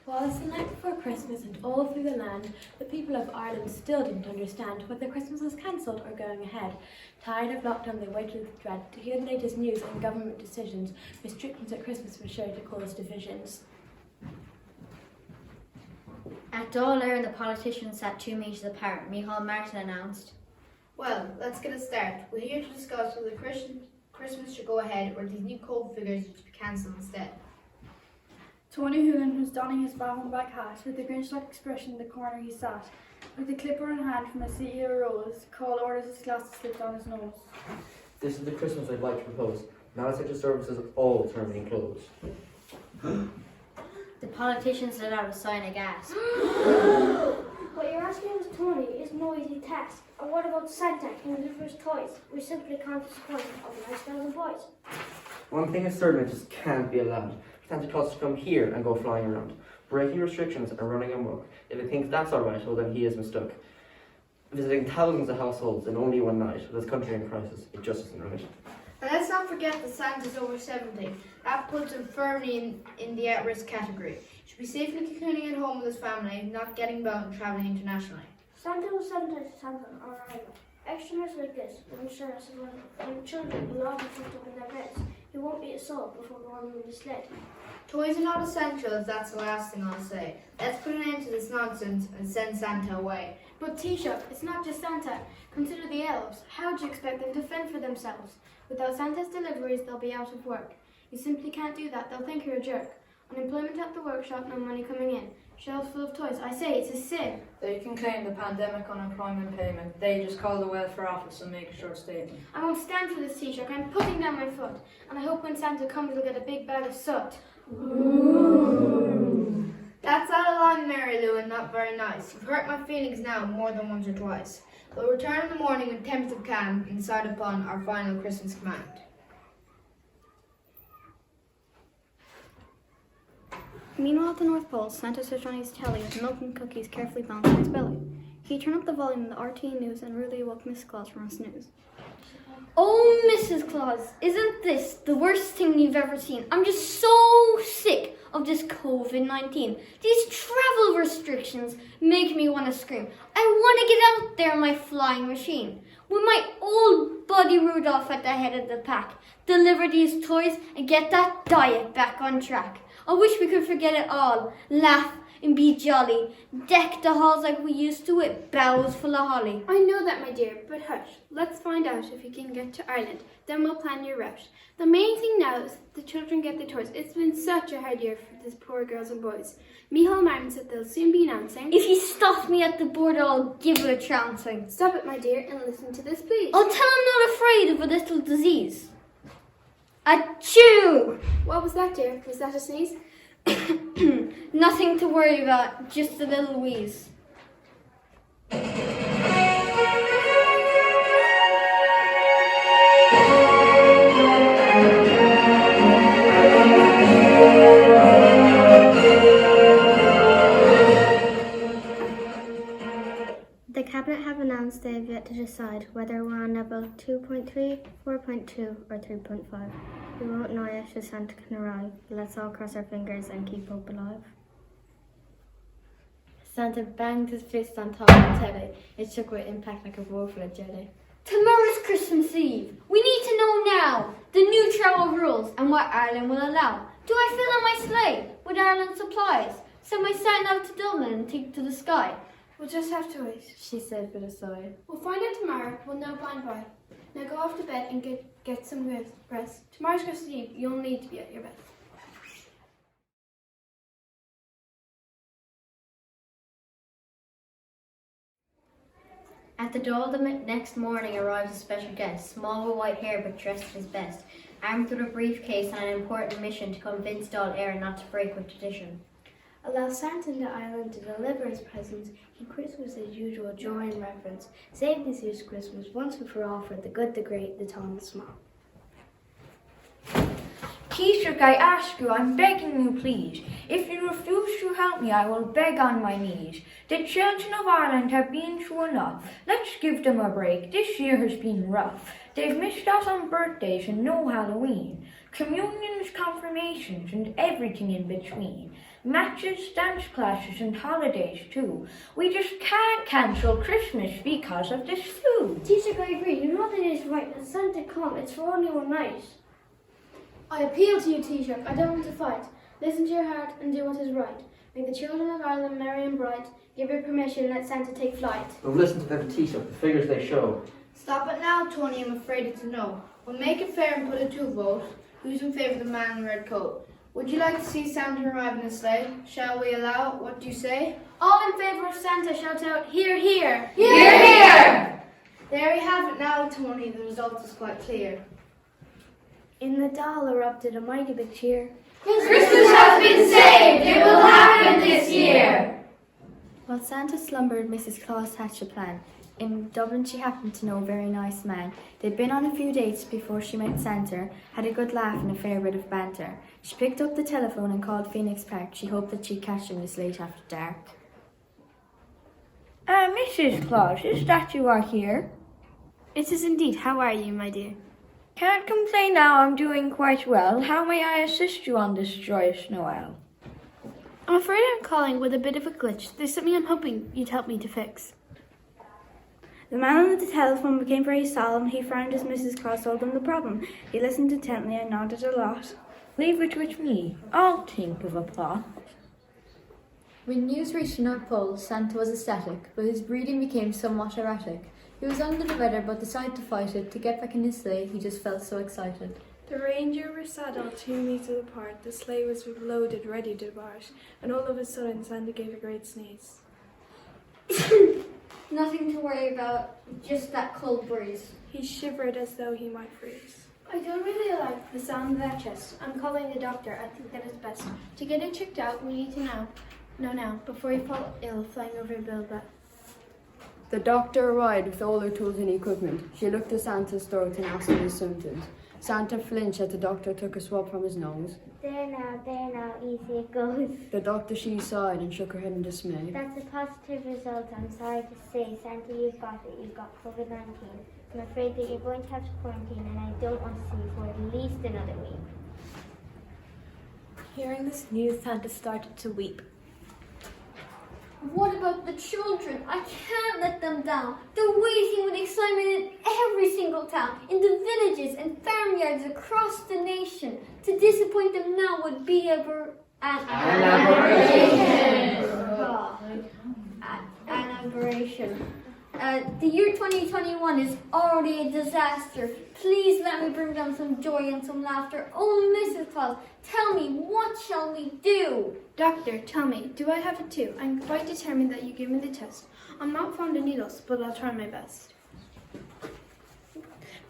Well, it's the night before Christmas, and all through the land, the people of Ireland still didn't understand whether Christmas was cancelled or going ahead. Tired of lockdown, they waited with dread to hear the latest news and government decisions. Restrictions at Christmas were sure to cause divisions. At Dáil Éireann, the politicians sat 2 meters apart. Micheál Martin announced, "Well, let's get a start. We're here to discuss whether Christmas should go ahead or these new COVID figures should be cancelled instead." Tony Hoolan was donning his brown black hat with the Grinch-like expression in the corner he sat. With a clipper in hand from a CEO rose, call orders his glasses slipped on his nose. This is the Christmas I'd like to propose. Non-essential services all to remain closed. the politicians let out a sigh and a gasp. What you're asking us, Tony, is no easy task. And what about Santa who delivers toys? We simply can't disappoint our nice thousand boys. One thing is certain, it just can't be allowed. Santa Claus to come here and go flying around, breaking restrictions and running amok. If he thinks that's alright, well then he is mistook. Visiting thousands of households in only one night, with this country in crisis, it just isn't right. And let's not forget that Santa's over 70. That puts him firmly in the at-risk category. He should be safely cocooning at home with his family, not getting about and travelling internationally. Santa was 70 to Santa on arrival. Extra nights like this will ensure us when children will all be tucked up in their beds. He won't eat a soul before going on the sled. Toys are not essential, that's the last thing I'll say. Let's put an end to this nonsense and send Santa away. But Taoiseach, it's not just Santa. Consider the elves. How do you expect them to fend for themselves? Without Santa's deliveries, they'll be out of work. You simply can't do that. They'll think you're a jerk. Unemployment at the workshop, no money coming in. Shelves full of toys. I say it's a sin. They can claim the pandemic unemployment payment. They just call the welfare office and make a short statement. I won't stand for this, Taoiseach. I'm putting down my foot. And I hope when Santa comes, he'll get a big bag of soot. Ooh. That's out of line, Mary Lou, and not very nice. You've hurt my feelings now more than once or twice. We'll return in the morning with temps of calm and decide upon our final Christmas command. Meanwhile at the North Pole, Santa sits on his telly with milk and cookies carefully balanced on his belly. He turned up the volume of the RT News and rudely woke Miss Claus from her snooze. Oh, Mrs. Claus, isn't this the worst thing you've ever seen? I'm just so sick of this COVID-19. These travel restrictions make me want to scream. I want to get out there in my flying machine with my old buddy Rudolph at the head of the pack, deliver these toys and get that diet back on track. I wish we could forget it all, laugh and be jolly, deck the halls like we used to with boughs full of holly. I know that, my dear, but hush. Let's find out if you can get to Ireland. Then we'll plan your route. The main thing now is the children get the tours. It's been such a hard year for these poor girls and boys. Micheál Martin said they'll soon be announcing. If he stops me at the border, I'll give it a chancing. Stop it, my dear, and listen to this, please. I'll tell him not afraid of a little disease. Achoo! What was that, dear? Was that a sneeze? Nothing to worry about, just a little wheeze. The Cabinet have announced they have yet to decide whether we're on level 2.3, 4.2 or 3.5. We won't know yet if Santa can arrive. Let's all cross our fingers and keep hope alive. Santa banged his fist on top of the telly. It shook with impact like a woeful jelly. Tomorrow's Christmas Eve. We need to know now the new travel rules and what Ireland will allow. Do I fill in my sleigh with Ireland supplies? Send my sign out to Dublin and take to the sky? We'll just have to wait. She said with a sigh. We'll find out tomorrow. We'll know by and by. Now go off to bed and get some good rest. Tomorrow's Christmas Eve. You'll need to be at your best. At the door the next morning arrives a special guest, small with white hair but dressed at his best, armed with a briefcase and an important mission to convince Dáil Éireann not to break with tradition. Allow Santa to Ireland to deliver his presents. Keep Christmas as usual, joy and reverence. Save this year's Christmas once and for all for the good, the great, the tall and the small. Taoiseach, I ask you, I'm begging you please, if you refuse to help me, I will beg on my knees. The children of Ireland have been through enough. Let's give them a break. This year has been rough. They've missed us on birthdays and no Halloween. Communions, confirmations, and everything in between. Matches, dance classes, and holidays too. We just can't cancel Christmas because of this flu. Taoiseach, I agree. You know that it is right. Let Santa come. It's for only one night. I appeal to you, Taoiseach. I don't want to fight. Listen to your heart and do what is right. Make the children of Ireland merry and bright. Give your permission, let Santa take flight. But listen to them, Taoiseach, the figures they show. Stop it now, Tony, I'm afraid to know. We'll make it fair and put it to a vote. Who's in favour of the man in the red coat? Would you like to see Santa arrive in a sleigh? Shall we allow it? What do you say? All in favour of Santa, shout out, hear, hear! Hear, hear! There we have it now, Tony. The result is quite clear. In the Dáil erupted a mighty big cheer. Christmas has been saved! It will happen this year! While Santa slumbered, Mrs. Claus hatched a plan. In Dublin she happened to know a very nice man. They'd been on a few dates before she met Santa, had a good laugh and a fair bit of banter. She picked up the telephone and called Phoenix Park. She hoped that she'd catch him this late after dark. Mrs. Claus, is that you are here? It is indeed. How are you, my dear? Can't complain now, I'm doing quite well. How may I assist you on this joyous Noel? I'm afraid I'm calling with a bit of a glitch. There's something I'm hoping you'd help me to fix. The man on the telephone became very solemn. He frowned as Mrs. Claus told him the problem. He listened intently and nodded a lot. Leave it with me. I'll think of a plot. When news reached the North Pole, Santa was ecstatic, but his breathing became somewhat erratic. He was under the weather, but decided to fight it. To get back in his sleigh, he just felt so excited. The reindeer were saddled 2 meters apart. The sleigh was loaded, ready to depart. And all of a sudden, Santa gave a great sneeze. Nothing to worry about, just that cold breeze. He shivered as though he might freeze. I don't really like the sound of that chest. I'm calling the doctor. I think that is best. To get it checked out, we need to know now, before you fall ill flying over Bilbao. The doctor arrived with all her tools and equipment. She looked at Santa's throat and asked him his symptoms. Santa flinched as the doctor took a swab from his nose. There now, easy it goes. The doctor, she sighed and shook her head in dismay. That's a positive result, I'm sorry to say. Santa, you've got it. You've got COVID-19. I'm afraid that you're going to have to quarantine, and I don't want to see you for at least another week. Hearing this news, Santa started to weep. What about the children? I can't let them down. They're waiting with excitement in every single town, in the villages and farmyards across the nation. To disappoint them now would be An aberration. The year 2021 is already a disaster. Please let me bring them some joy and some laughter. Oh, Mrs. Claus, tell me, what shall we do? Doctor, tell me, do I have it too? I'm quite determined that you give me the test. I'm not fond of needles, but I'll try my best.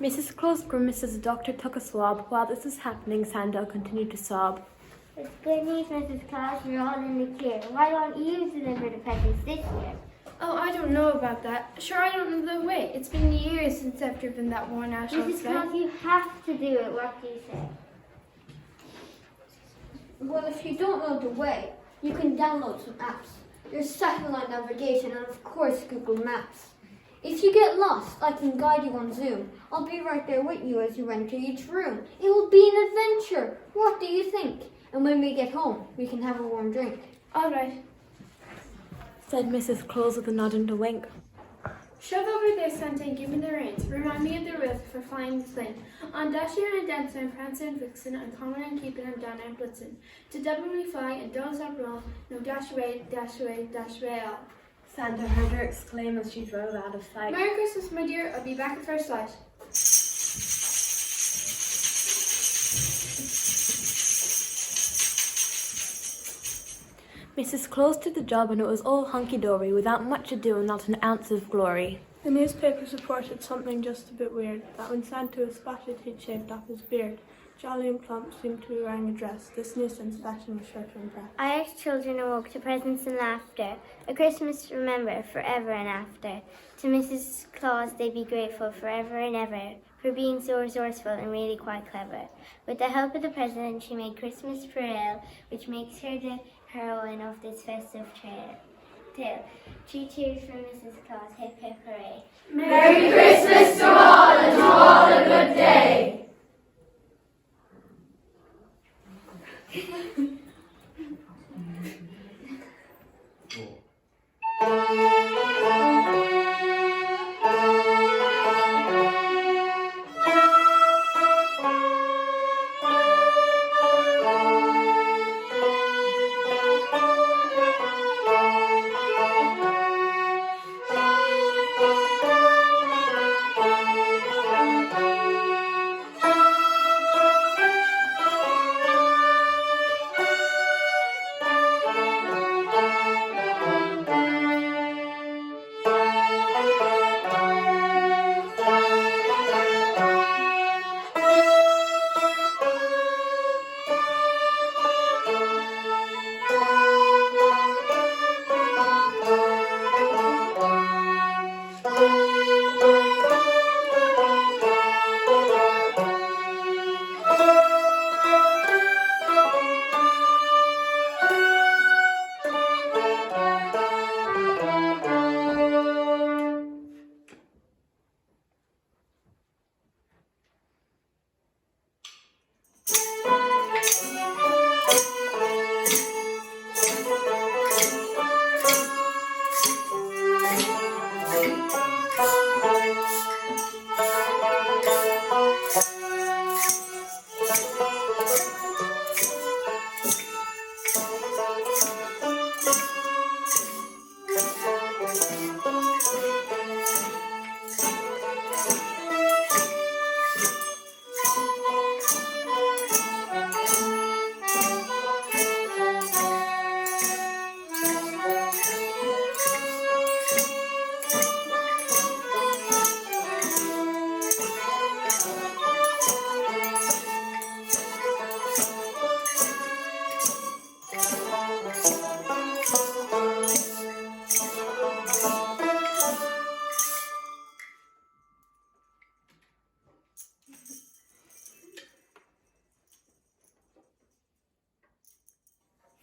Mrs. Claus grimaced as the doctor took a swab. While this was happening, Santa continued to sob. It's good news, Mrs. Claus. You're all in the clear. Why won't you deliver the presents this year? Oh, I don't know about that. Sure, I don't know the way. It's been years since I've driven that worn-out Mrs. Claus, you have to do it. What do you say? Well, if you don't know the way, you can download some apps. There's satellite navigation and, of course, Google Maps. If you get lost, I can guide you on Zoom. I'll be right there with you as you enter each room. It will be an adventure. What do you think? And when we get home, we can have a warm drink. All right. Said Mrs. Claus with a nod and a wink. Shove over there, Santa, and give me the reins. Remind me of the rules for flying the plane. On Dasher and Dancer and Prancer and Vixen, and Comet and Cupid and Donner and Blitzen. To double we fly and don't stop roll. No dash away, dash away, dash away all. Santa heard her exclaim as she drove out of sight. Merry Christmas, my dear. I'll be back at first light. Mrs. Claus did the job and it was all hunky-dory, without much ado and not an ounce of glory. The newspapers reported something just a bit weird, that when Santa was spotted he'd shaved off his beard. Jolly and plump seemed to be wearing a dress. This nuisance fashion was sure to impress. I urge children awoke to presents and laughter, a Christmas to remember forever and after. To Mrs. Claus they'd be grateful forever and ever for being so resourceful and really quite clever. With the help of the President, she made Christmas prevail, which makes her the heroine of this festive tale. 3 cheers for Mrs. Claus, hip hip hooray. Merry Christmas to all, and to all a good day.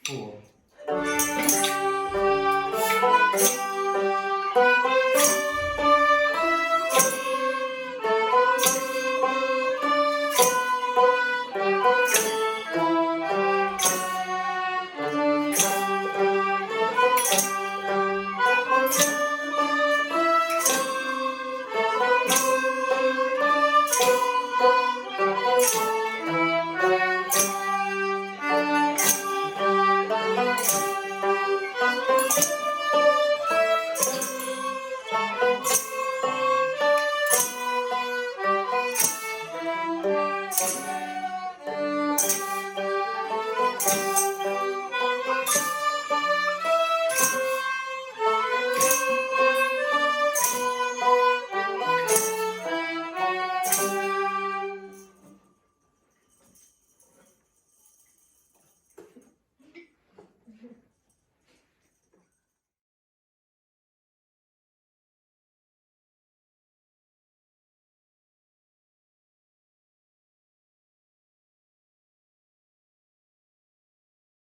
Four.